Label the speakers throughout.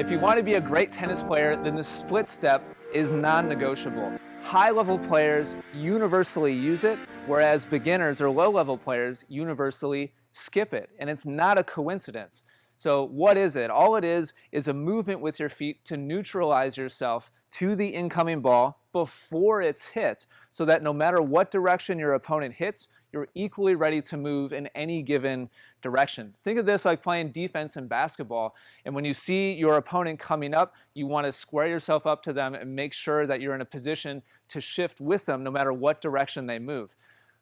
Speaker 1: If you want to be a great tennis player, then the split step is non-negotiable. High-level players universally use it, whereas beginners or low-level players universally skip it. And it's not a coincidence. So what is it? All it is a movement with your feet to neutralize yourself to the incoming ball before it's hit, so that no matter what direction your opponent hits, you're equally ready to move in any given direction. Think of this like playing defense in basketball, and when you see your opponent coming up, you want to square yourself up to them and make sure that you're in a position to shift with them no matter what direction they move.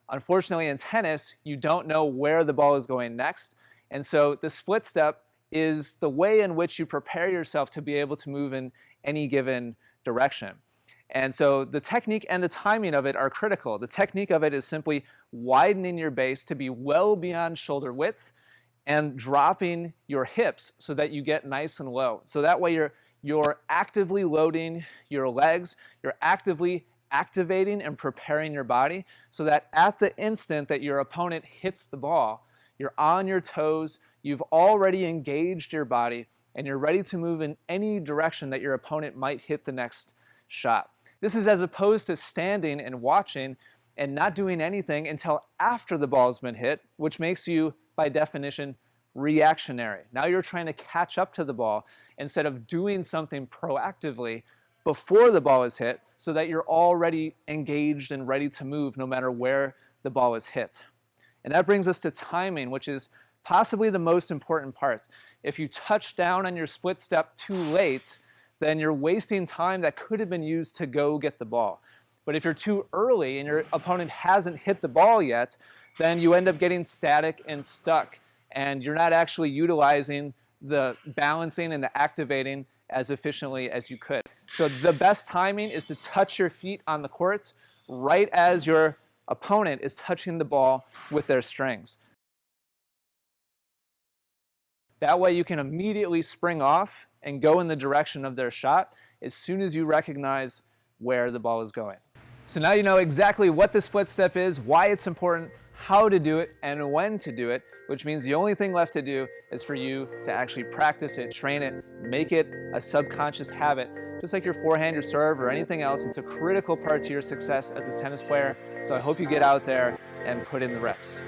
Speaker 1: Unfortunately, in tennis, you don't know where the ball is going next, and so the split step is the way in which you prepare yourself to be able to move in any given direction. And so the technique and the timing of it are critical. The technique of it is simply widening your base to be well beyond shoulder width and dropping your hips so that you get nice and low. So that way you're actively loading your legs, you're actively activating and preparing your body so that at the instant that your opponent hits the ball, you're on your toes, you've already engaged your body, and you're ready to move in any direction that your opponent might hit the next shot. This is as opposed to standing and watching and not doing anything until after the ball's been hit, which makes you, by definition, reactionary. Now you're trying to catch up to the ball instead of doing something proactively before the ball is hit so that you're already engaged and ready to move no matter where the ball is hit. And that brings us to timing, which is possibly the most important part. If you touch down on your split step too late, then you're wasting time that could have been used to go get the ball. But if you're too early and your opponent hasn't hit the ball yet, then you end up getting static and stuck, and you're not actually utilizing the balancing and the activating as efficiently as you could. So the best timing is to touch your feet on the court right as your opponent is touching the ball with their strings. That way you can immediately spring off and go in the direction of their shot as soon as you recognize where the ball is going. So now you know exactly what the split step is, why it's important, how to do it, and when to do it, which means the only thing left to do is for you to actually practice it, train it, make it a subconscious habit. Just like your forehand, your serve, or anything else, it's a critical part to your success as a tennis player. So I hope you get out there and put in the reps.